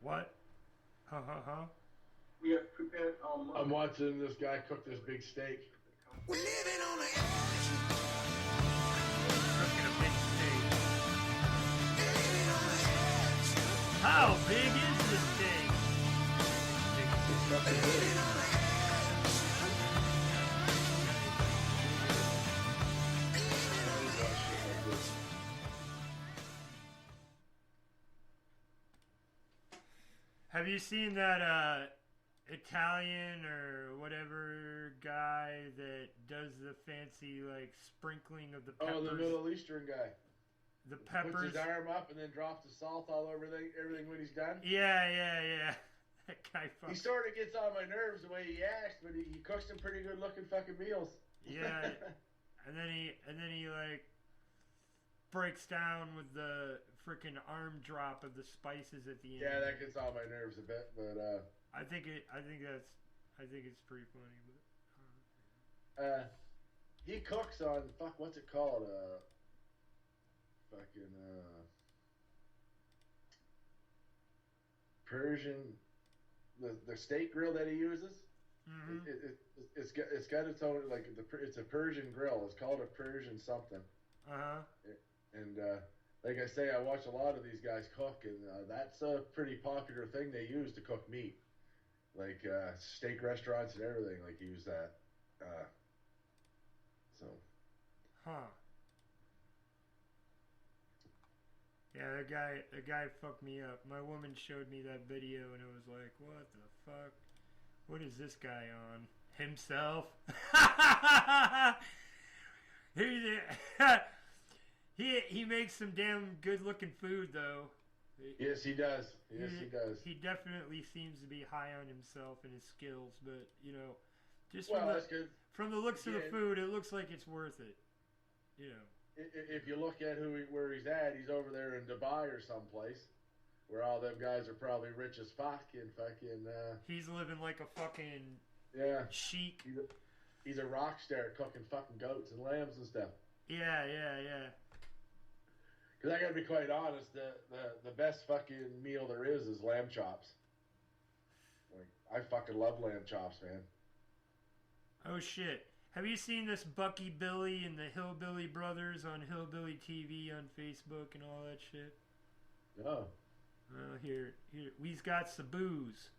What? Ha ha ha. We have prepared our money. I'm watching this guy cook this big steak. We're living on the edge. Cooking a big steak. Living on the edge. How big is this steak? It's fucking Living big. on the edge. I always watch shit like this. Have you seen that Italian or whatever guy that does the fancy like sprinkling of the peppers? Oh, the Middle Eastern guy. The Puts peppers. his arm up and then drops the salt all over everything when he's done. Yeah. That guy He fucking. sort of gets on my nerves the way he acts, but he cooks some pretty good looking fucking meals. Yeah. And then he like breaks down with the freaking arm drop of the spices at the end. Yeah, that gets on my nerves a bit, but I think it's pretty funny, but he cooks on what's it called? Persian, the steak grill that he uses. mhm. It's got its own it's a Persian grill. It's called a Persian something. Uh-huh. And like I say, I watch a lot of these guys cook, and that's a pretty popular thing they use to cook meat. Like steak restaurants and everything, like use that. So Huh. Yeah, the guy fucked me up. My woman showed me that video and it was like, what the fuck? What is this guy on? Himself? he makes some damn good looking food though. yes, he does. Yes, he does. He definitely seems to be high on himself and his skills, but you know, just Well, that's good. from the looks of the Yeah. food, it looks like it's worth it. You know. If you look at where he's at, he's over there in Dubai or someplace, where all them guys are probably rich as fuck and fucking. He's living like a fucking Yeah, chic. he's a rock star cooking fucking goats and lambs and stuff. Yeah. Because I gotta be quite honest, the best fucking meal there is lamb chops. Like I fucking love lamb chops, man. Oh shit. Have you seen this Bucky Billy and the Hillbilly Brothers on Hillbilly TV on Facebook and all that shit? No. Here. We's got some booze.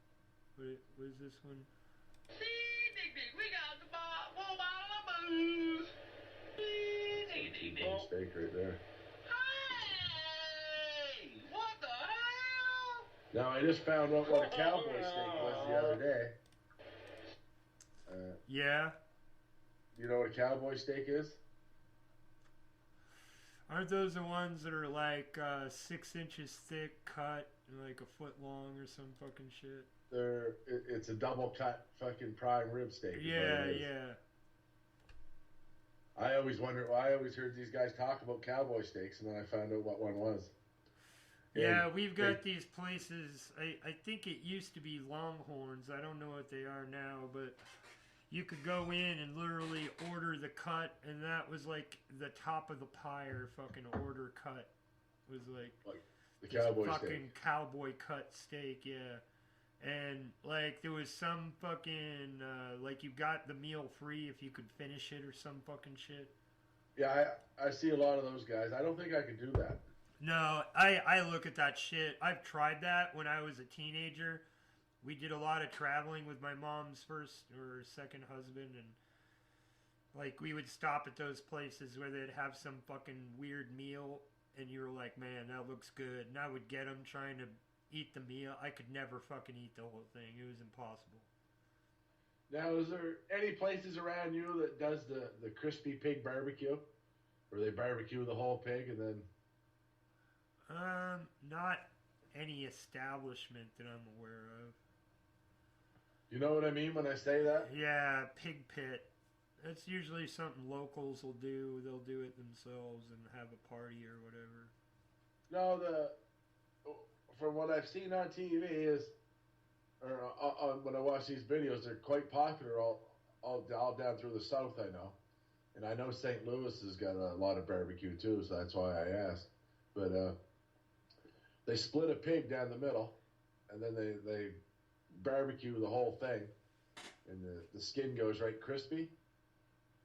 What is this one? See, Dick, we got the full bottle of booze. See, Dick. Bone steak right there. Hey! What the hell? Now I just found out what a cowboy steak was the other day. Yeah. You know what a cowboy steak is? Aren't those the ones that are like 6 inches thick, cut, and like a foot long or some fucking shit? It's a double cut fucking prime rib steak. is what it is. Yeah. I always heard these guys talk about cowboy steaks, and then I found out what one was. Yeah, And we've got these places. I think it used to be Longhorns. I don't know what they are now, but you could go in and literally order the cut, and that was like the top of the pie. Fucking order cut was like the this cowboy fucking steak. cowboy cut steak, yeah. And like there was some fucking like you got the meal free if you could finish it or some fucking shit. Yeah, I see a lot of those guys. I don't think I could do that. No, I look at that shit. I've tried that when I was a teenager. We did a lot of traveling with my mom's first or second husband, and like we would stop at those places where they'd have some fucking weird meal, and you were like, man, that looks good. And I would get them trying to eat the meal. I could never fucking eat the whole thing. It was impossible. Now, is there any places around you that does the crispy pig barbecue, where they barbecue the whole pig and then? Not any establishment that I'm aware of. You know what I mean when I say that? Yeah, pig pit. That's usually something locals will do. They'll do it themselves and have a party or whatever. No, from what I've seen on TV is, or when I watch these videos, they're quite popular all down through the South. I know, and I know St. Louis has got a lot of barbecue too, so that's why I asked. But they split a pig down the middle, and then they barbecue the whole thing, and the skin goes right crispy,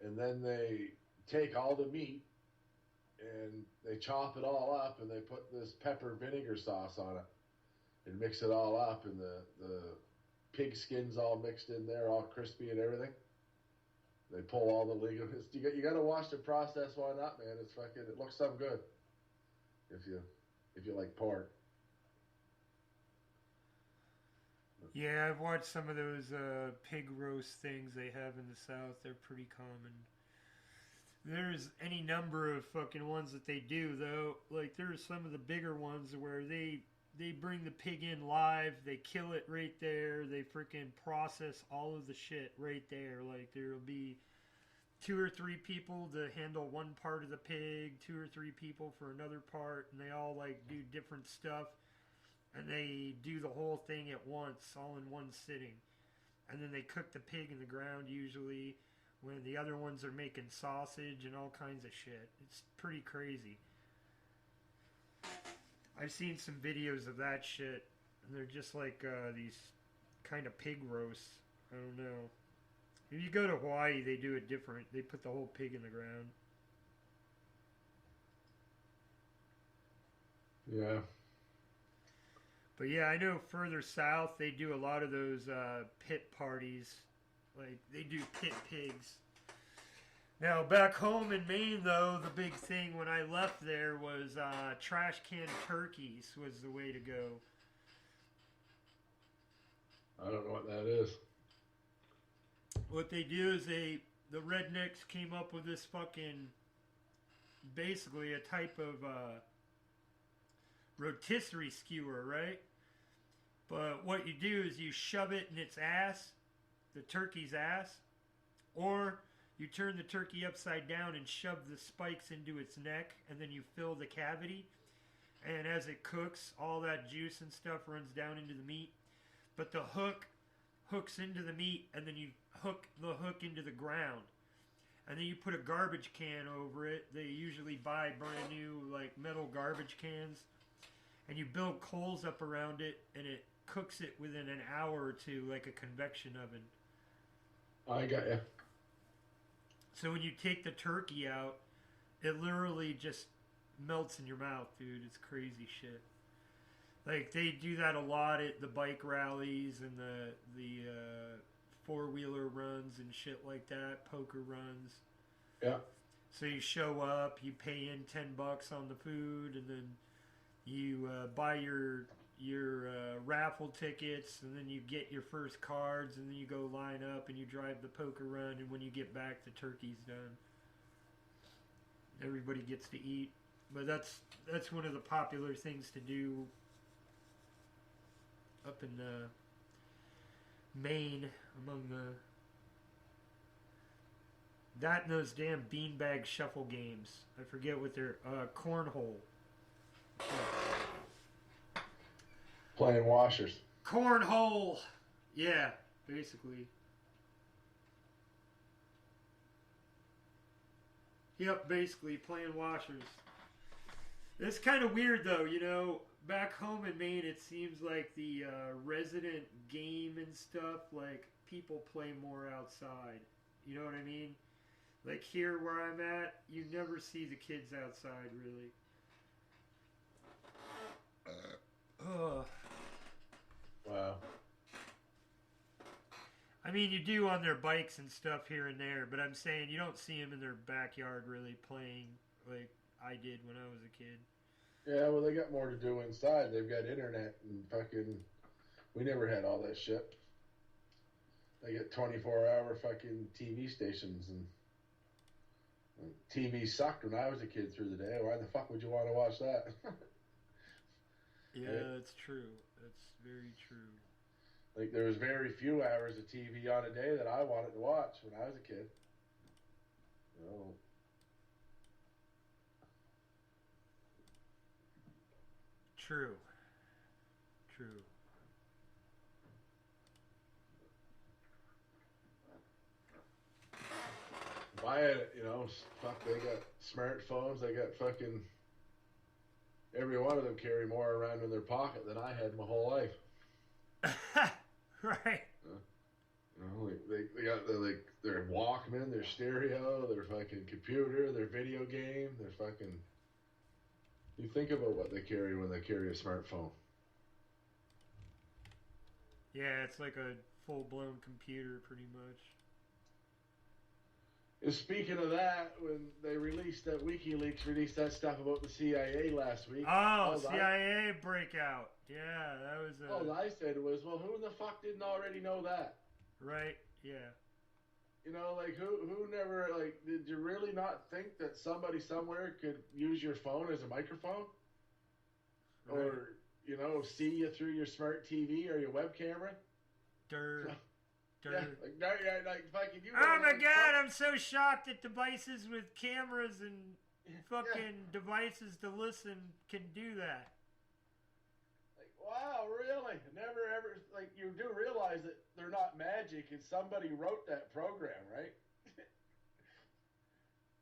and then they take all the meat and they chop it all up and they put this pepper vinegar sauce on it and mix it all up, and the pig skin's all mixed in there, all crispy and everything. They pull all the ligaments. You got to watch the process. Why not, man? It's fucking. It looks so good. If you like pork. Yeah, I've watched some of those pig roast things they have in the South. They're pretty common. There's any number of fucking ones that they do, though. Like, there's some of the bigger ones where they bring the pig in live, they kill it right there, they freaking process all of the shit right there. Like, there'll be 2 or 3 people to handle one part of the pig, 2 or 3 people for another part, and they all, like, do different stuff. And they do the whole thing at once, all in one sitting. And then they cook the pig in the ground, usually, when the other ones are making sausage and all kinds of shit. It's pretty crazy. I've seen some videos of that shit, and they're just like these kind of pig roasts. I don't know. If you go to Hawaii, they do it different. They put the whole pig in the ground. Yeah. But yeah, I know further south they do a lot of those pit parties. Like, they do pit pigs. Now, back home in Maine, though, the big thing when I left there was trash can turkeys was the way to go. I don't know what that is. What they do is the rednecks came up with this fucking, basically a type of rotisserie skewer, right? But what you do is you shove it in its ass, the turkey's ass, or you turn the turkey upside down and shove the spikes into its neck, and then you fill the cavity. And as it cooks, all that juice and stuff runs down into the meat. But the hook hooks into the meat, and then you hook the hook into the ground. And then you put a garbage can over it. They usually buy brand new, like, metal garbage cans. And you build coals up around it, and it cooks it within an hour or two, like a convection oven. I got you. So when you take the turkey out, it literally just melts in your mouth, dude. It's crazy shit. Like, they do that a lot at the bike rallies and the four-wheeler runs and shit like that, poker runs. Yeah. So you show up, you pay in $10 on the food, and then you buy your raffle tickets, and then you get your first cards, and then you go line up and you drive the poker run, and when you get back, the turkey's done. Everybody gets to eat. But that's one of the popular things to do up in Maine, among that and those damn beanbag shuffle games. I forget what they're cornhole. Playing washers. Cornhole. Yeah, basically. Yep, basically playing washers. It's kind of weird though, you know. Back home in Maine, it seems like the resident game and stuff, like, people play more outside. You know what I mean? Like, here where I'm at, you never see the kids outside, really. Wow. I mean, you do on their bikes and stuff here and there, but I'm saying you don't see them in their backyard really playing like I did when I was a kid. Yeah, well, they got more to do inside. They've got internet and fucking. We never had all that shit. They get 24-hour fucking TV stations, and TV sucked when I was a kid through the day. Why the fuck would you want to watch that? Yeah, Right. that's true. That's very true. Like, there was very few hours of TV on a day that I wanted to watch when I was a kid. You know. True. True. Buy it, you know, fuck, they got smartphones, they got every one of them carry more around in their pocket than I had my whole life. Right. You know, like they got their Walkman, their stereo, their fucking computer, their video game, their fucking. You think about what they carry when they carry a smartphone. Yeah, it's like a full-blown computer, pretty much. And speaking of that, when they released that WikiLeaks released that stuff about the CIA last week. Oh, all CIA breakout. Yeah, that was all I said was, well, who in the fuck didn't already know that? right. Yeah. You know, like who never like did you really not think that somebody somewhere could use your phone as a microphone? Right. Or, you know, see you through your smart TV or your web camera? Dirt. Yeah, Dirt. like no, yeah, like fucking you. Oh my like, god, I'm so shocked that devices with cameras and fucking devices to listen can do that. Like, wow, really? Never ever like you do realize that they're not magic and somebody wrote that program, right?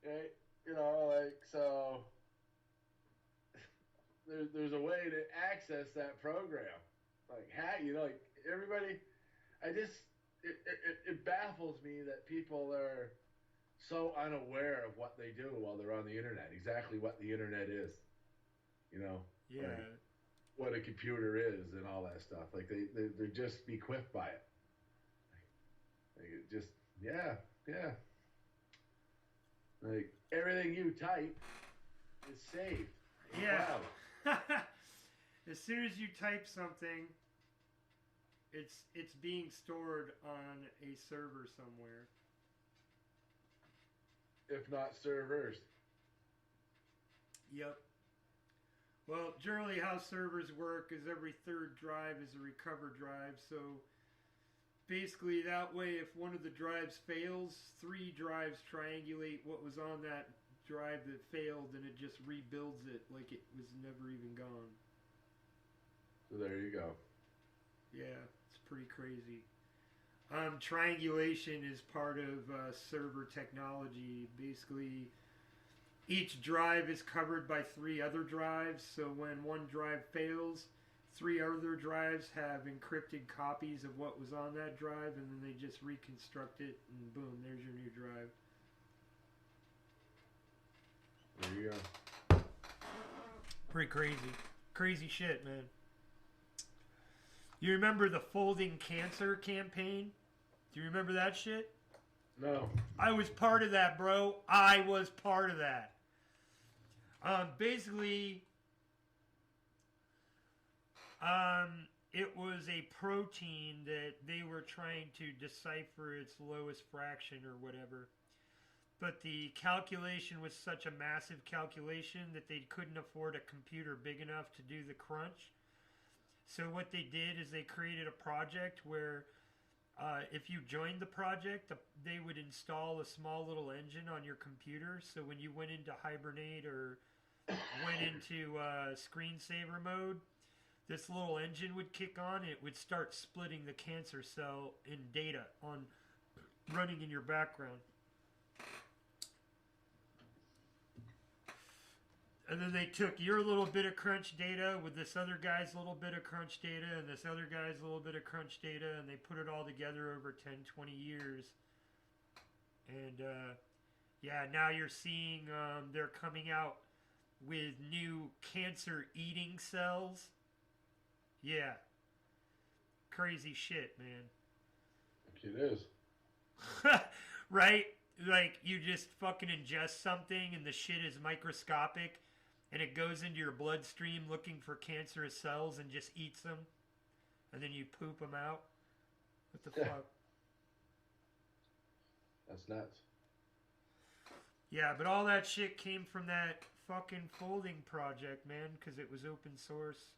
Okay, you know, like so. There's a way to access that program, like you know, like everybody. I just it baffles me that people are so unaware of what they do while they're on the internet. Exactly what the internet is, you know. Yeah. Like, what a computer is and all that stuff. Like they're just equipped by it. Like it just yeah. Like everything you type is saved. Yeah. Wow. As soon as you type something, it's being stored on a server somewhere. If not servers. Yep. Well, generally how servers work is every third drive is a recover drive, so basically that way if one of the drives fails, 3 drives triangulate what was on that drive that failed and it just rebuilds it like it was never even gone. So there you go. Yeah, it's pretty crazy. Triangulation is part of server technology. Basically, each drive is covered by 3 other drives, so when one drive fails, 3 other drives have encrypted copies of what was on that drive, and then they just reconstruct it, and boom, there's your new drive. There you go. Pretty crazy. Crazy shit, man. You remember the Folding Cancer campaign? Do you remember that shit? No. I was part of that, bro. I was part of that. Basically, it was a protein that they were trying to decipher its lowest fraction or whatever. But the calculation was such a massive calculation that they couldn't afford a computer big enough to do the crunch. So what they did is they created a project where if you joined the project, they would install a small little engine on your computer. So when you went into hibernate or went into screensaver mode, this little engine would kick on. It would start splitting the cancer cell in data on running in your background. And then they took your little bit of crunch data with this other guy's little bit of crunch data and this other guy's little bit of crunch data, and they put it all together over 10, 20 years. And, yeah, now you're seeing they're coming out with new cancer-eating cells. Yeah. Crazy shit, man. It is. Right? Like, you just fucking ingest something and the shit is microscopic and it goes into your bloodstream looking for cancerous cells and just eats them. And then you poop them out. What the fuck? That's nuts. Yeah, but all that shit came from that fucking folding project, man, because it was open source.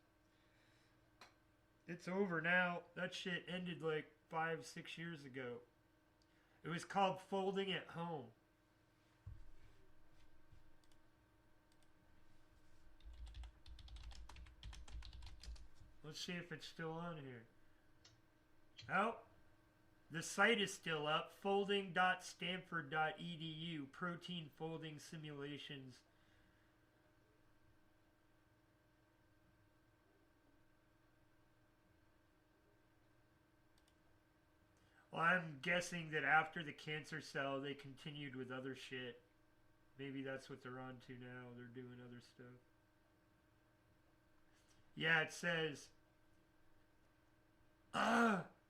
It's over now. That shit ended like 5-6 years ago. It was called Folding at Home. Let's see if it's still on here. Oh, the site is still up. Folding.stanford.edu. Protein folding simulations. I'm guessing that after the cancer cell, they continued with other shit. Maybe that's what they're on to now. They're doing other stuff. Yeah, it says,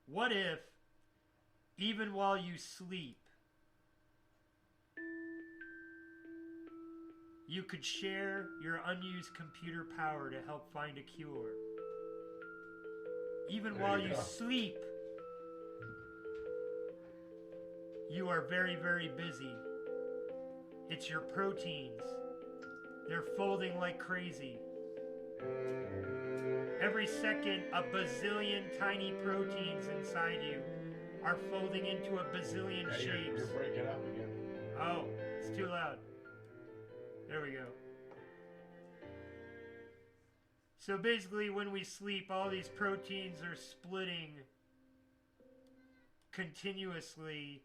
what if, even while you sleep, you could share your unused computer power to help find a cure? Even There while you you go. sleep, you are very, very busy. It's your proteins. They're folding like crazy. Every second, a bazillion tiny proteins inside you are folding into a bazillion Yeah, shapes. you're breaking up again. Oh, it's too loud. There we go. So basically, when we sleep, all these proteins are splitting continuously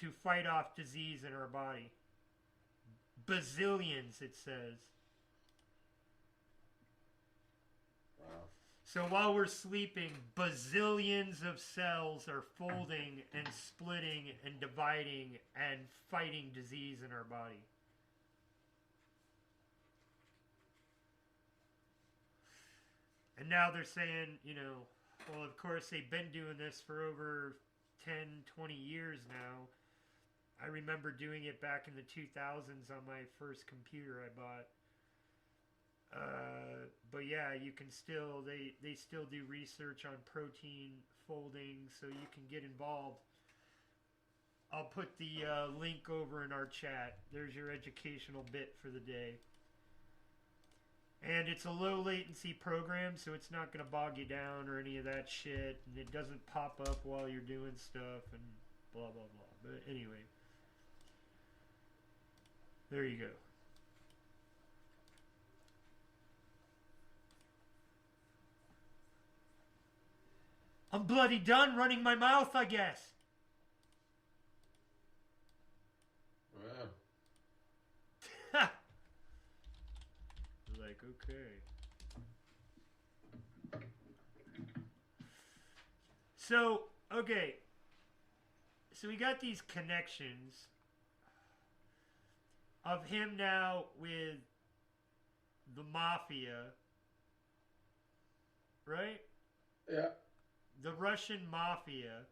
to fight off disease in our body. Bazillions, it says. Wow. So while we're sleeping, bazillions of cells are folding and splitting and dividing and fighting disease in our body. And now they're saying, you know, well, of course, they've been doing this for over 10, 20 years now. I remember doing it back in the 2000s on my first computer I bought. But yeah, you can still, they still do research on protein folding, so you can get involved. I'll put the link over in our chat. There's your educational bit for the day. And it's a low latency program, so it's not going to bog you down or any of that shit. And it doesn't pop up while you're doing stuff and blah, blah, blah. But anyway. There you go. I'm bloody done running my mouth, I guess. Wow. Like, okay. So, okay. So we got these connections of him now with the mafia, right? Yeah. The Russian mafia.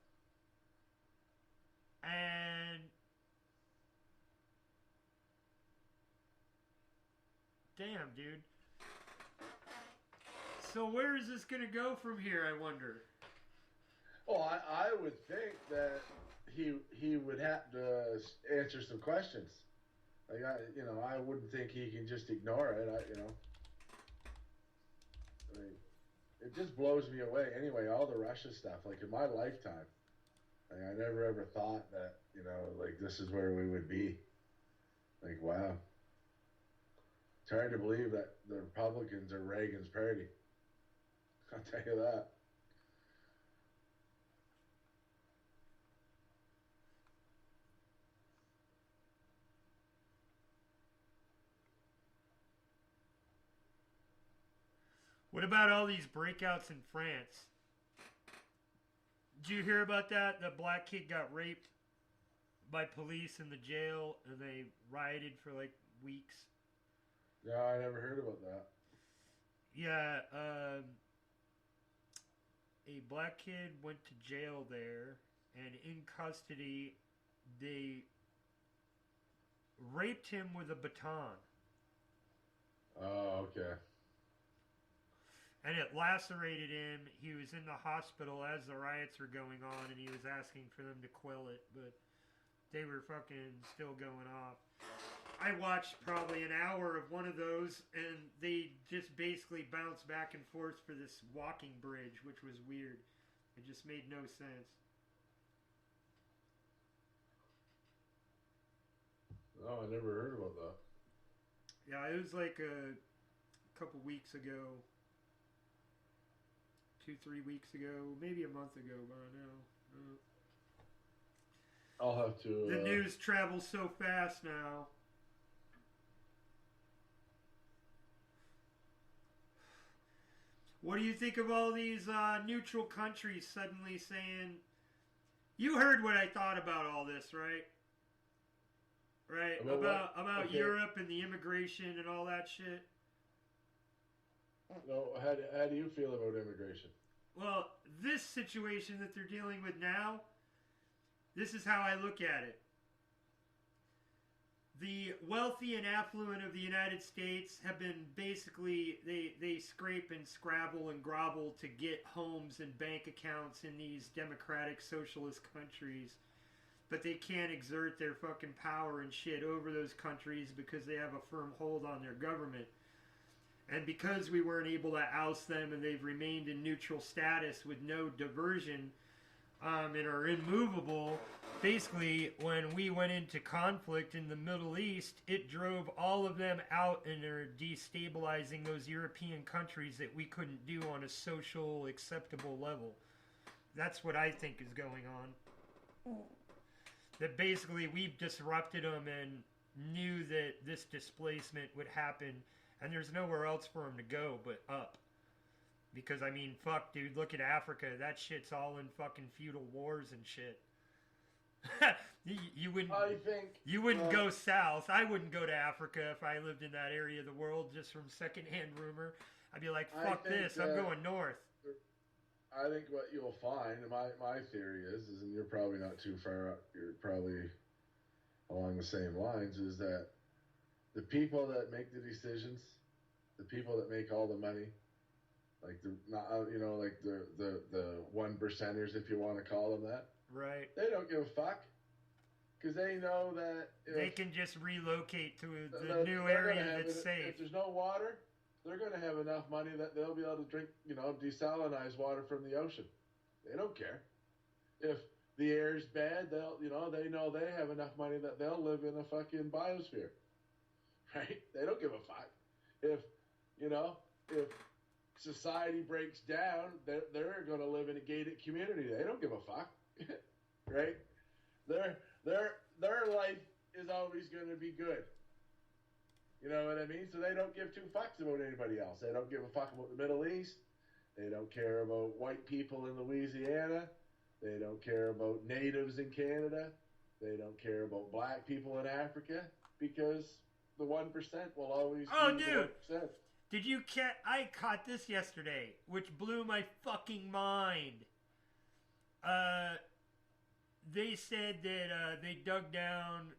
And damn, dude. So where is this gonna go from here, I wonder? Well, I would think that he would have to answer some questions. Like I wouldn't think he can just ignore it. I mean, it just blows me away. Anyway, all the Russia stuff. Like in my lifetime, like, I never ever thought that like this is where we would be. Like wow, it's hard to believe that the Republicans are Reagan's party. I'll tell you that. What about all these breakouts in France? Did you hear about that? The black kid got raped by police in the jail and they rioted for like weeks. Yeah, I never heard about that. Yeah, a black kid went to jail there, and in custody, they raped him with a baton. Oh, okay. And it lacerated him. He was in the hospital as the riots were going on, and he was asking for them to quell it, but they were fucking still going off. I watched probably an hour of one of those, and they just basically bounced back and forth for this walking bridge, which was weird. It just made no sense. Oh, I never heard about that. Yeah, it was like a couple weeks ago. 2-3 weeks ago, maybe a month ago by now. I'll have to. The news travels so fast now. What do you think of all these neutral countries suddenly saying You heard what I thought about all this, right? Right? About what? About Okay. Europe and the immigration and all that shit. No, how do you feel about immigration? Well, this situation that they're dealing with now, this is how I look at it. The wealthy and affluent of the United States have been basically, they scrape and scrabble and grovel to get homes and bank accounts in these democratic socialist countries, but they can't exert their fucking power and shit over those countries because they have a firm hold on their government. And because we weren't able to oust them and they've remained in neutral status with no diversion, and are immovable, basically, when we went into conflict in the Middle East, it drove all of them out and are destabilizing those European countries that we couldn't do on a social, acceptable level. That's what I think is going on. That basically we've disrupted them and knew that this displacement would happen, and there's nowhere else for them to go but up. Because, I mean, fuck, dude, look at Africa. That shit's all in fucking feudal wars and shit. you wouldn't, I think you wouldn't go south. I wouldn't go to Africa if I lived in that area of the world just from secondhand rumor. I'd be like, I fuck think this, I'm going north. I think what you'll find, my theory is, and you're probably not too far up, you're probably along the same lines, is that the people that make the decisions, the people that make all the money, like the not like the one percenters, if you want to call them that, Right. they don't give a fuck because they know that They can just relocate to the they're new gonna area have that's it- safe. If there's no water, they're going to have enough money that they'll be able to drink, desalinized water from the ocean. They don't care. If the air's bad, they know they have enough money that they'll live in a fucking biosphere. Right? They don't give a fuck. If society breaks down, they're going to live in a gated community. They don't give a fuck. Right? Their life is always going to be good. You know what I mean? So they don't give two fucks about anybody else. They don't give a fuck about the Middle East. They don't care about white people in Louisiana. They don't care about natives in Canada. They don't care about black people in Africa because the 1% will always Oh, be dude. the 1%. Did you catch? I caught this yesterday, which blew my fucking mind. They said that they dug down,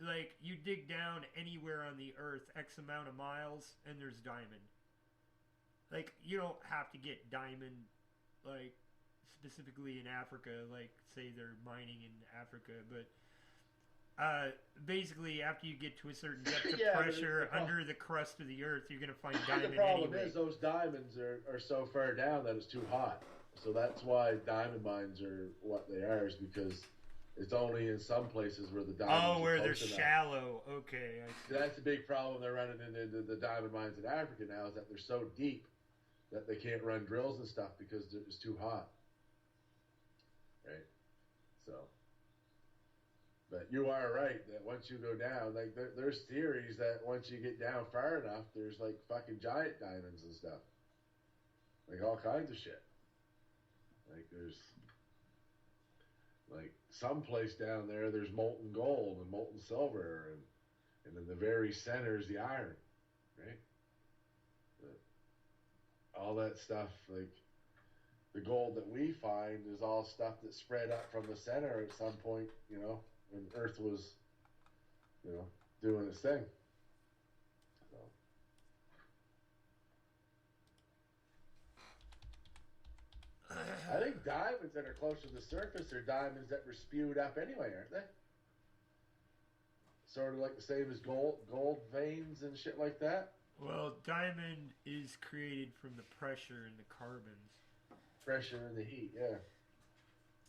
like, you dig down anywhere on the earth X amount of miles, and there's diamond. Like, you don't have to get diamond, like, specifically in Africa, like, say they're mining in Africa, but basically, after you get to a certain depth of Yeah, but pressure the under the crust of the earth, you're going to find The diamond problem anyway. is those diamonds are so far down that it's too hot. So that's why diamond mines are what they are, is because it's only in some places where the diamonds Oh, are where they're close enough. shallow. Okay, I see. That's a big problem they're running into the diamond mines in Africa now, is that they're so deep that they can't run drills and stuff because it's too hot. Right? So, but you are right that once you go down, like there's theories that once you get down far enough, there's like fucking giant diamonds and stuff. Like all kinds of shit. Like there's like some place down there's molten gold and molten silver, and in the very center is the iron, right? But all that stuff, like the gold that we find, is all stuff that spread up from the center at some point, when Earth was, doing its thing. So. I think diamonds that are close to the surface are diamonds that were spewed up anyway, aren't they? Sort of like the same as gold veins and shit like that. Well, diamond is created from the pressure in the carbons. Pressure and the heat, yeah.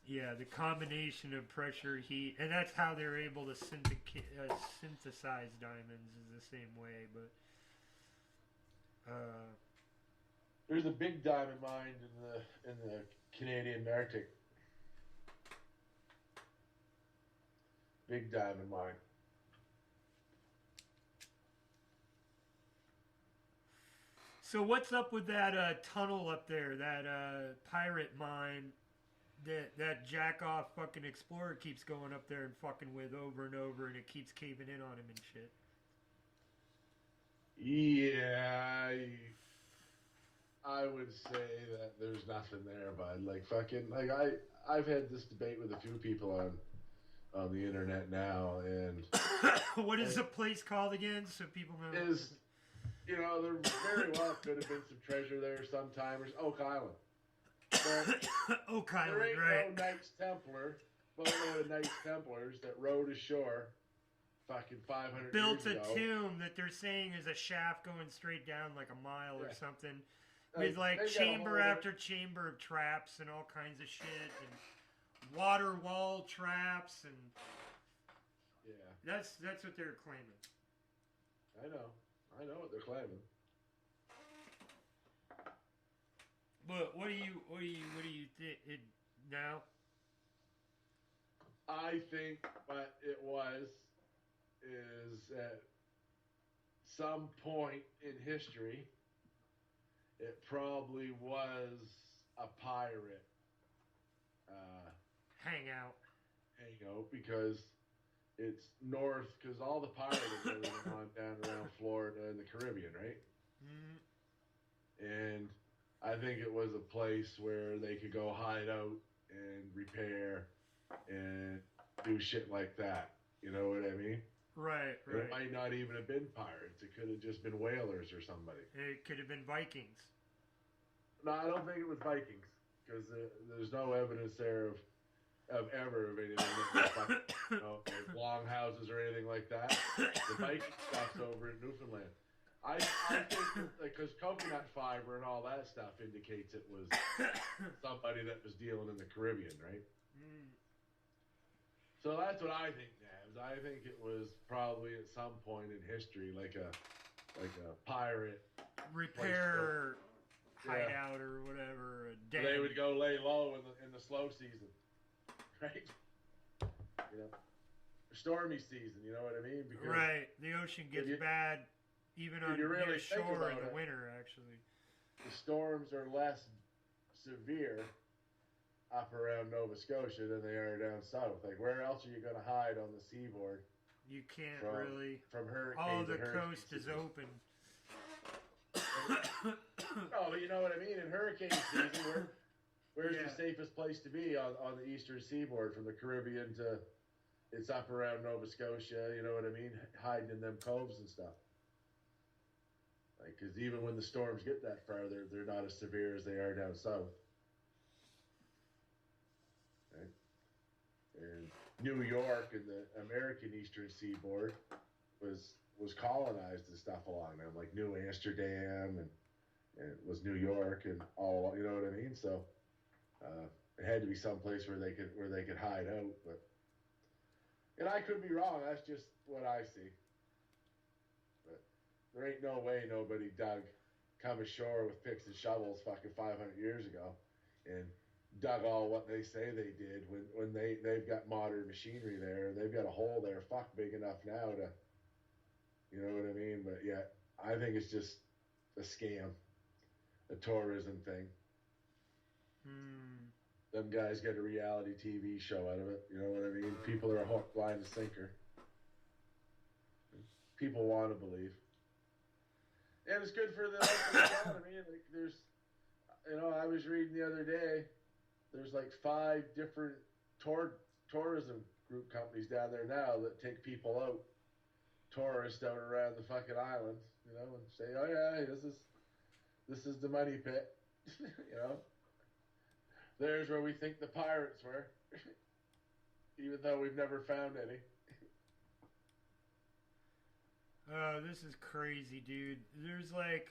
Yeah, the combination of pressure, heat, and that's how they're able to synthesize diamonds is the same way. But There's a big diamond mine in the Canadian Arctic. Big diamond mine. so what's up with that tunnel up there, that pirate mine that jack off fucking Explorer keeps going up there and fucking with over and over, and it keeps caving in on him and shit. Yeah, I would say that there's nothing there, bud. Like fucking, like I've had this debate with a few people on the internet now, and What is the place called again, so people know? is, you know, there very well could have been some treasure there sometime. There's Oak Island. But Oak there Island, ain't right? no Knights Templar, boatload of Knights Templars that rowed ashore fucking 500 Built years a ago. tomb that they're saying is a shaft going straight down like a mile or Yeah. something. With like they've got a chamber whole- after chamber of traps and all kinds of shit and water wall traps, and Yeah, that's what they're claiming. I know what they're claiming. But what do you think now? I think what it was is at some point in history, it probably was a pirate Hangout. hangout because it's north, because all the pirating really went on down around Florida and the Caribbean, right? Mm, And I think it was a place where they could go hide out and repair and do shit like that. You know what I mean? right, It right. might not even have been pirates. It could have just been whalers or somebody. It could have been Vikings. No, I don't think it was Vikings because there's no evidence there of ever of anything that was like, you know, like longhouses or anything like that. The Viking stuff's over in Newfoundland. I think because coconut fiber and all that stuff indicates it was somebody that was dealing in the Caribbean, right? Mm, So that's what I think, Nabs. I think it was probably at some point in history like a pirate. repair Yeah. hideout or whatever. A They den. would go lay low in the slow season, right? You know, stormy season. You know what I mean? Because Right. The ocean gets you- bad even on you really near think shore in about the it. winter, actually. the storms are less severe up around Nova Scotia than they are down south. Like, where else are you going to hide on the seaboard You can't From- really. from hurricanes? All the and hurricane coast is season? open. No, but you know what I mean. In hurricane season, where's Yeah. the safest place to be on the eastern seaboard from the Caribbean to it's up around Nova Scotia? You know what I mean? Hiding in them coves and stuff. Like, because even when the storms get that far, they're not as severe as they are down south. Right? And New York and the American eastern seaboard was colonized and stuff along them, like New Amsterdam and it was New York and all, you know what I mean? So it had to be someplace where they could hide out. But and I could be wrong. That's just what I see. But there ain't no way nobody come ashore with picks and shovels fucking 500 years ago and dug all what they say they did when they've got modern machinery there. They've got a hole there big enough now to, you know what I mean? But yeah, I think it's just a scam, a tourism thing. Hmm. Them guys get a reality TV show out of it. You know what I mean? People are hooked, line, and sinker. People want to believe, and it's good for the local economy. Like there's, you know, I was reading the other day. There's like 5 different tourism group companies down there now that take people out, tourists out around the fucking island. You know, and say, oh yeah, this is the money pit. You know. There's where we think the pirates were, even though we've never found any. This is crazy, dude. There's like,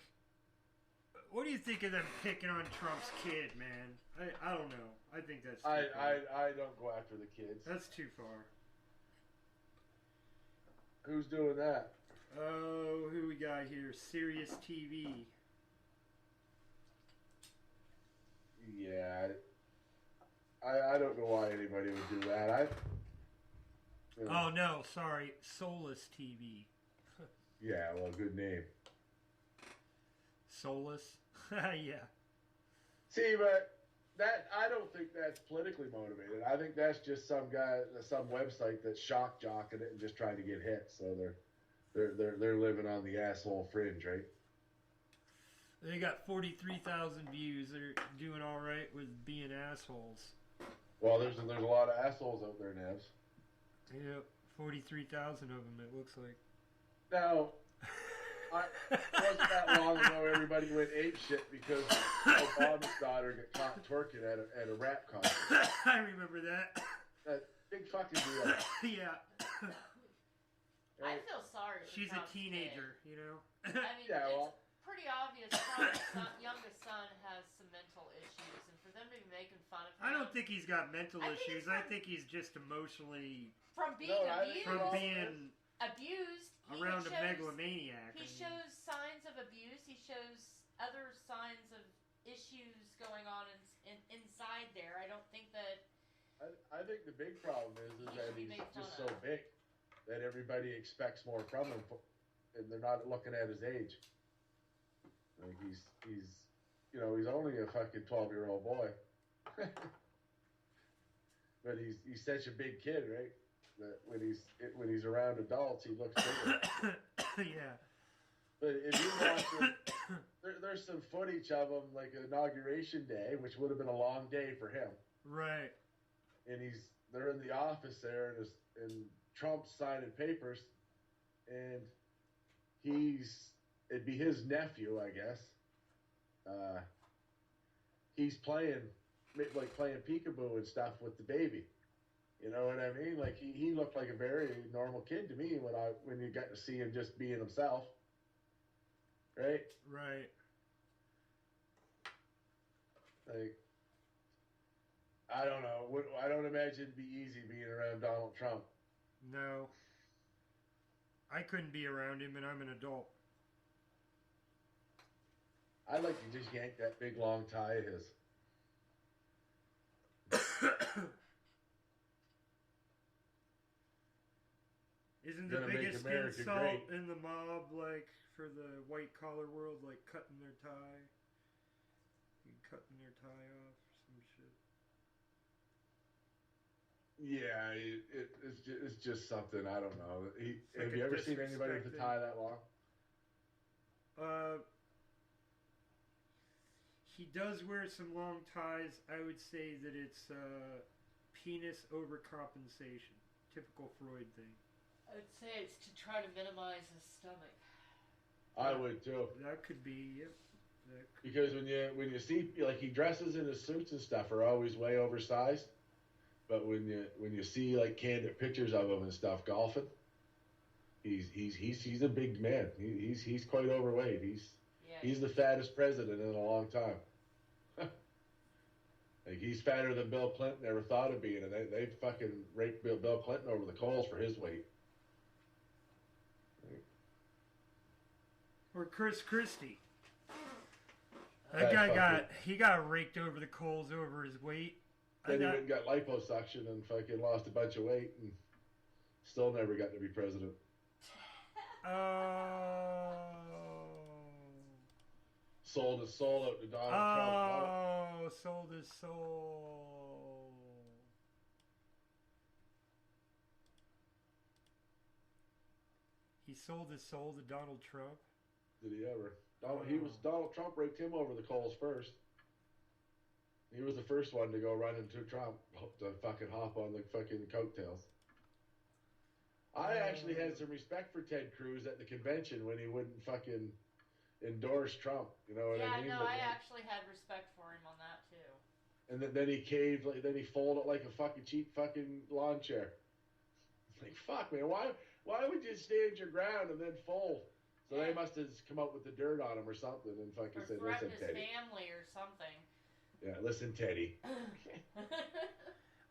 what do you think of them picking on Trump's kid, man? I don't know. I think that's too far. I don't go after the kids. That's too far. Who's doing that? Oh, who we got here? Sirius TV. Yeah, I don't know why anybody would do that. You know, Oh no, sorry, Solus TV. yeah, well, good name. Solus. Yeah. See, but That I don't think that's politically motivated. I think that's just some guy, some website that's shock jocking it and just trying to get hits. So they're living on the asshole fringe, right? They got 43,000 views. They're doing all right with being assholes. Well, there's a lot of assholes out there, Nevs. Yeah, 43,000 of them. It looks like. Now, it wasn't that long ago everybody went ape shit because Obama's daughter got caught twerking at a rap concert. I remember that. That big fucking deal. Yeah. I feel sorry for She's a Trump's teenager, you know. kid. I mean, Yeah, well, it's pretty obvious Trump's youngest son has some mental issues, and for them to be making fun of him I don't think he's got mental I think issues. it's I from- think he's just emotionally from being No, I think abused. from all being Abused. around a megalomaniac. He I mean, shows signs of abuse. He shows other signs of issues going on inside there. I don't think that. I think the big problem is He that should be he's made just fun so of. big that everybody expects more from him, and they're not looking at his age. Like he's he's only a fucking 12-year-old boy, but he's such a big kid, right? That when he's around adults, he looks bigger. yeah. But if you watch it, there's some footage of him like inauguration day, which would have been a long day for him. Right. And they're in the office there, and Trump's signing papers, and it'd be his nephew, I guess. He's playing peekaboo and stuff with the baby. You know what I mean? Like he looked like a very normal kid to me when you got to see him just being himself. Right? Right. Like, I don't know. I don't imagine it'd be easy being around Donald Trump. No. I couldn't be around him, and I'm an adult. I'd like to just yank that big long tie of his. Isn't the Gonna make biggest America insult great. in the mob, like, for the white collar world, like cutting their tie? Cutting their tie off, some shit. Yeah, it's just something, I don't know. like Have a you ever seen anybody with a disrespect tie that long? He does wear some long ties. I would say that it's penis overcompensation. Typical Freud thing. I would say it's to try to minimize his stomach. I would too. That could be, yep. That could Because when you see, like, he dresses in his suits and stuff are always way oversized, but when you see like candid pictures of him and stuff golfing, he's a big man. He's quite overweight. He's the fattest president in a long time. Like, he's fatter than Bill Clinton ever thought of being, and they fucking raped Bill Clinton over the coals for his weight. Or Chris Christie. That guy got raked over the coals over his weight. Then he went and got liposuction and fucking lost a bunch of weight and still never got to be president. Oh. Sold his soul out to Donald Trump. Oh, sold his soul. He sold his soul to Donald Trump. Did he ever? Donald Trump raked him over the coals first. He was the first one to go run into Trump to fucking hop on the fucking coattails. I actually had some respect for Ted Cruz at the convention when he wouldn't fucking endorse Trump. You know what I mean? Yeah, no, But I then- actually had respect for him on that too. And then he caved. Then he folded like a fucking cheap fucking lawn chair. Like, fuck, man, why would you stand your ground and then fold? So they must have come up with the dirt on him or something and fucking Or said, threaten "Listen, his Teddy." family or something. Yeah, listen, Teddy.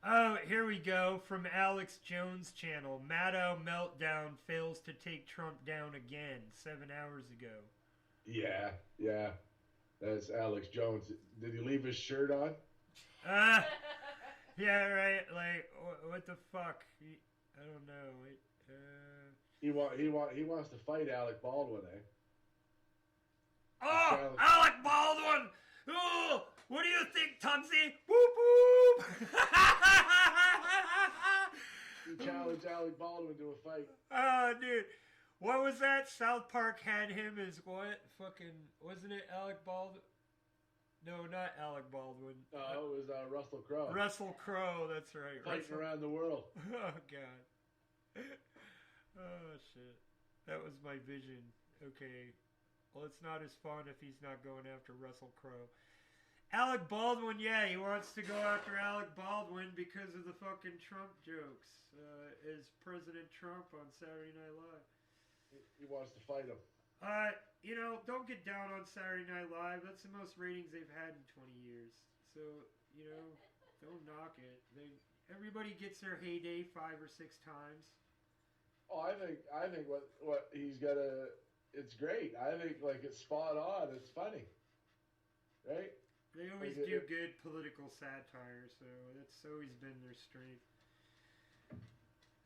Oh, here we go from Alex Jones' channel. Maddow meltdown fails to take Trump down again 7 hours ago. Yeah. That's Alex Jones. Did he leave his shirt on? Ah, yeah, right. Like, what the fuck? I don't know. He wants to fight Alec Baldwin, eh? Oh, Alec Baldwin! Oh, what do you think, Tubsy? Whoop whoop! He challenged Alec Baldwin to a fight. Oh, dude. What was that? South Park had him as what? Fucking, wasn't it Alec Baldwin? No, not Alec Baldwin. No, it was Russell Crowe. Russell Crowe, that's right. Fighting around the world. Oh, God. Oh, shit. That was my vision. Okay. Well, it's not as fun if he's not going after Russell Crowe. Alec Baldwin, yeah, he wants to go after Alec Baldwin because of the fucking Trump jokes. As President Trump on Saturday Night Live. He wants to fight him. You know, don't get down on Saturday Night Live. That's the most ratings they've had in 20 years. So, you know, don't knock it. Everybody gets their heyday 5 or 6 times. Oh, I think what he's got it's great. I think like it's spot on. It's funny, right? They always Like, do good political satire, so that's always been their strength.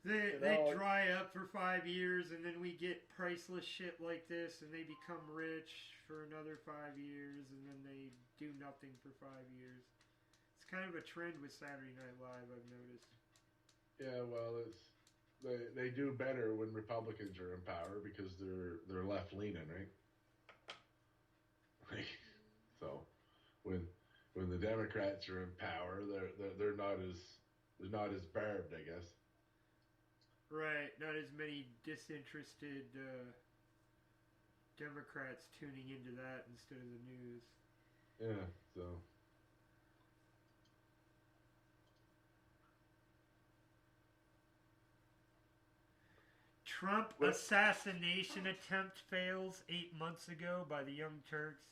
They dry up for 5 years, and then we get priceless shit like this, and they become rich for another 5 years, and then they do nothing for 5 years. It's kind of a trend with Saturday Night Live, I've noticed. Yeah, well, they do better when Republicans are in power because they're left leaning, right? So when the Democrats are in power, they're not as barbed, I guess. Right, not as many disinterested Democrats tuning into that instead of the news. Yeah, so. Trump assassination attempt fails 8 months ago by the Young Turks.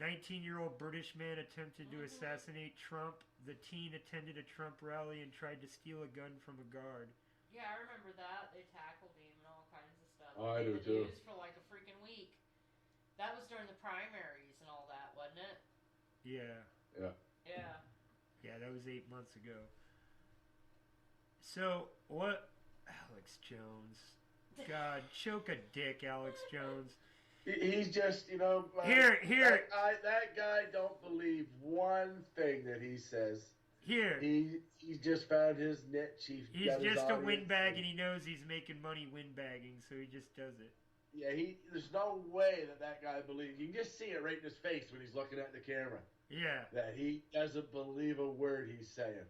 19-year-old British man attempted to assassinate Trump. The teen attended a Trump rally and tried to steal a gun from a guard. Yeah, I remember that. They tackled him and all kinds of stuff. Oh, I do Made the too. news for like a freaking week. That was during the primaries and all that, wasn't it? Yeah. Yeah. Yeah. Yeah, that was 8 months ago. So, what? Alex Jones. God, choke a dick, Alex Jones. He's just, you know. Here. That guy don't believe one thing that he says. Here. He's just found his niche. He's got his just a audience. windbag, and he knows he's making money windbagging, so he just does it. Yeah, there's no way that guy believes. You can just see it right in his face when he's looking at the camera. Yeah. That he doesn't believe a word he's saying.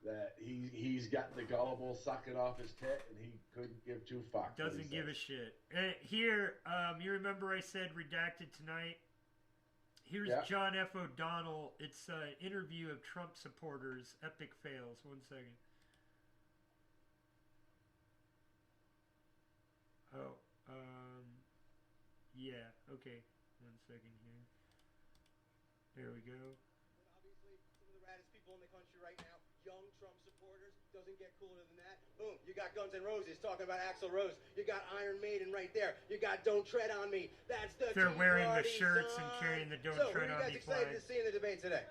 That he's got the gullible sucking off his tit, and he couldn't give two fucks. Doesn't give a shit. Here, you remember I said redacted tonight? Here's John F. O'Donnell. It's an interview of Trump supporters. Epic fails. 1 second. Oh, yeah. Okay. 1 second here. There we go. Obviously, some of the raddest people in the country right now, young Trump supporters, doesn't get cooler than that. Boom, you got Guns N' Roses talking about Axl Rose. You got Iron Maiden right there. You got Don't Tread on Me. That's the They're Tea wearing the Party, shirts and son. carrying the Don't So, Tread who on are you Me guys excited flag. to see in the debate today?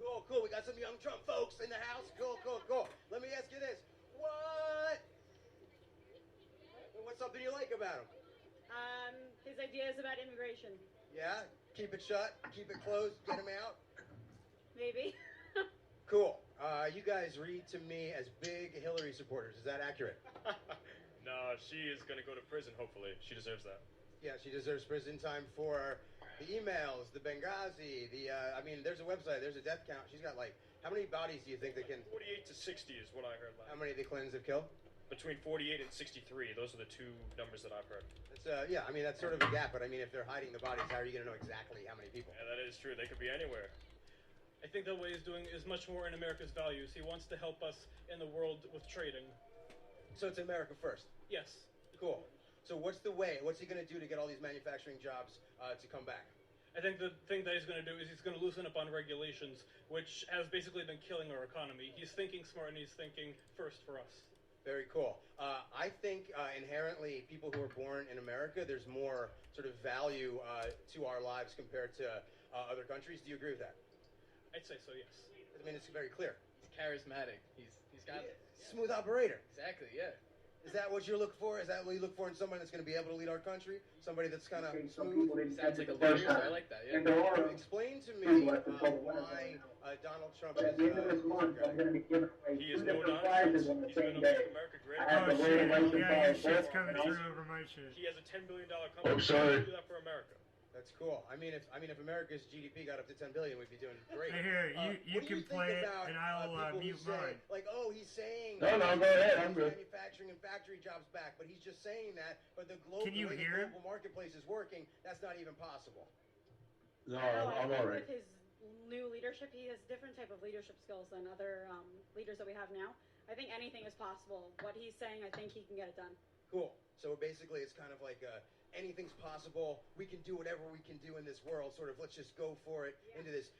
Cool. We got some young Trump folks in the house. Cool. Let me ask you this. What? What's something you like about him? His ideas about immigration. Yeah? Keep it shut, keep it closed, get him out. Maybe. Cool. You guys read to me as big Hillary supporters. Is that accurate? No, she is going to go to prison, hopefully. She deserves that. Yeah, she deserves prison time for the emails, the Benghazi, there's a website, there's a death count. She's got how many bodies do you think they can... 48 to 60 is what I heard last. How many the Clintons have killed? Between 48 and 63. Those are the two numbers that I've heard. That's sort of a gap, but if they're hiding the bodies, how are you going to know exactly how many people? Yeah, that is true. They could be anywhere. I think that what he's doing is much more in America's values. He wants to help us in the world with trading. So it's America first? Yes. Cool. So what's the way? What's he going to do to get all these manufacturing jobs to come back? I think the thing that he's going to do is he's going to loosen up on regulations, which has basically been killing our economy. He's thinking smart and he's thinking first for us. Very cool. I think inherently people who are born in America, there's more sort of value to our lives compared to other countries. Do you agree with that? I'd say so, yes. It's very clear. He's charismatic. He's got smooth operator. Exactly, yeah. Is that what you look for? Is that what you look for in somebody that's going to be able to lead our country? Somebody that's kind of Some smooth? people didn't Sounds catch like it a the first leader, so time. I like that. And Yeah. there are Explain to me people at the Super Bowl why Donald Trump But is at the end of this month, okay. I'm going to be giving away He is two no different nonsense. prizes on the He's going same to day. make America great I have Oh the shit! Larry License Yeah, your Ball shit's book, coming and through over my shit. He has a $10 billion company. I'm sorry. Do that for America. That's cool. I mean, if America's GDP got up to 10 billion, we'd be doing great. Hey, here, you What do can think play it, about, and I'll people who mute say, mine. like, oh, he's saying No, go ahead, I'm good. manufacturing and factory jobs back, but he's just saying that. But the global, Can you the way hear the global marketplace is working, that's not even possible. No, I I'm think all right. with his new leadership, he has different type of leadership skills than other leaders that we have now. I think anything is possible. What he's saying, I think he can get it done. Cool. So basically, it's kind of like anything's possible. We can do whatever we can do in this world. Sort of, let's just go for it into this.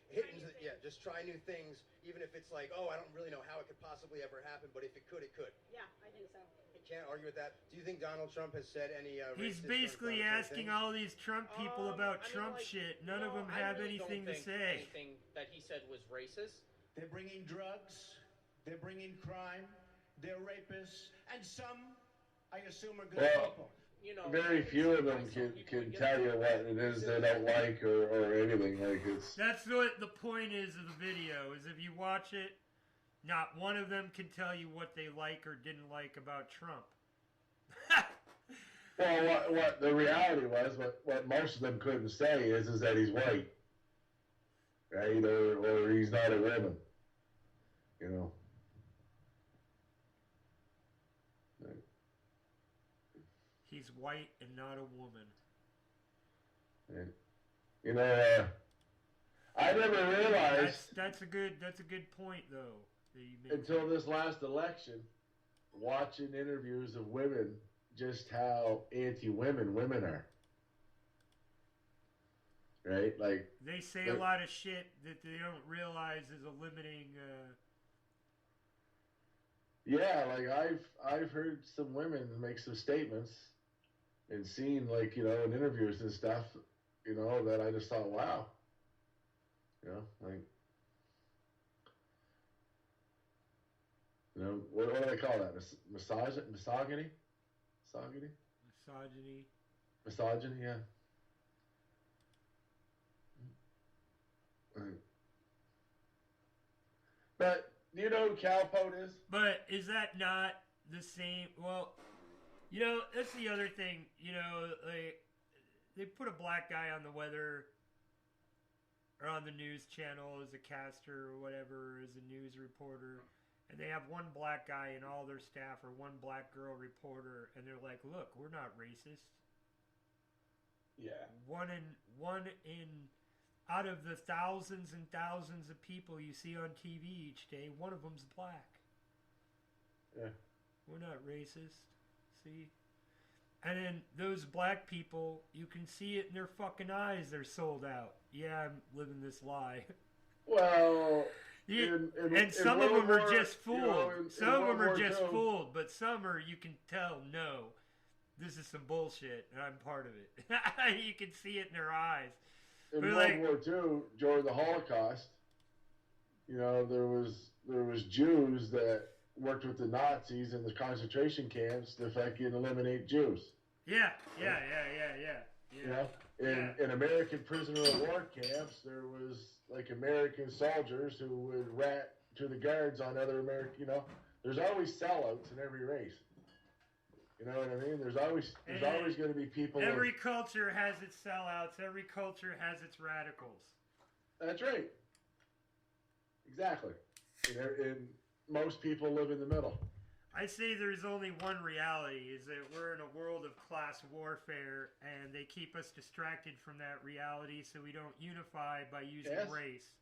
Just try new things, even if it's like, oh, I don't really know how it could possibly ever happen, but if it could, it could. Yeah, I think so. I can't argue with that. Do you think Donald Trump has said any? He's racist or basically inflammatory asking things? all these Trump people about I mean, Trump like, shit. None of no, them I have really anything don't to think say. Anything that he said was racist. They're bringing drugs, they're bringing crime, they're rapists, and some, I assume, are good Well, people. You know, Very it's few of why them some can people get tell you offended. what it is they don't like or anything. Like it's That's what the point is of the video. Is if you watch it, not one of them can tell you what they like or didn't like about Trump. well, what the reality was, what most of them couldn't say is that he's white, right, or he's not a woman, you know. He's white and not a woman. And, you know, I never realized That's a good point though that you made. until this last election, watching interviews of women, just how anti-women women are. Right? Like, They say a lot of shit that they don't realize is a limiting. yeah, like I've heard some women make some statements and seen, like, you know, in interviews and stuff, you know, that I just thought, wow. You know, like, you know, what do they call that? Misogyny? Misogyny? Misogyny. Misogyny, yeah. Right. But do you know who Cowpote is? But is that not the same? Well, you know, that's the other thing. You know, they put a black guy on the weather or on the news channel as a caster or whatever, as a news reporter, and they have one black guy in all their staff or one black girl reporter, and they're like, "Look, we're not racist." Yeah. One in out of the thousands and thousands of people you see on TV each day, one of them's black. Yeah. We're not racist. See? And then those black people, you can see it in their fucking eyes. They're sold out. Yeah, I'm living this lie. Well, and some of them are just fooled. You know, some of them are just II, fooled, but some are, you can tell, no, this is some bullshit, and I'm part of it. You can see it in their eyes. In But World War II, during the Holocaust, you know, there was Jews that worked with the Nazis in the concentration camps to fucking eliminate Jews. Yeah. You know, in American prisoner of war camps, there was like American soldiers who would rat to the guards on other American. You know, there's always sellouts in every race. You know what I mean? There's always going to be people. Every culture has its sellouts. Every culture has its radicals. That's right. Exactly. And most people live in the middle. I say there's only one reality, is that we're in a world of class warfare, and they keep us distracted from that reality so we don't unify by using race.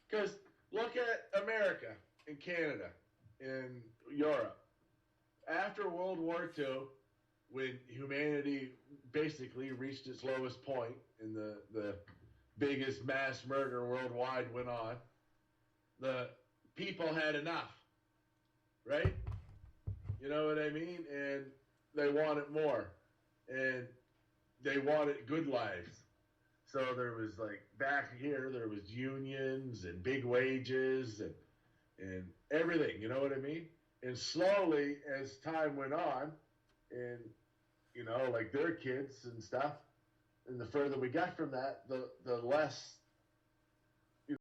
Because look at America and Canada and Europe. After World War II, when humanity basically reached its lowest point and the biggest mass murder worldwide went on, the people had enough. Right? You know what I mean? And they wanted more. And they wanted good lives. So there was, like, back here, there was unions and big wages and everything. You know what I mean? And slowly, as time went on, and like their kids and stuff, and the further we got from that, the less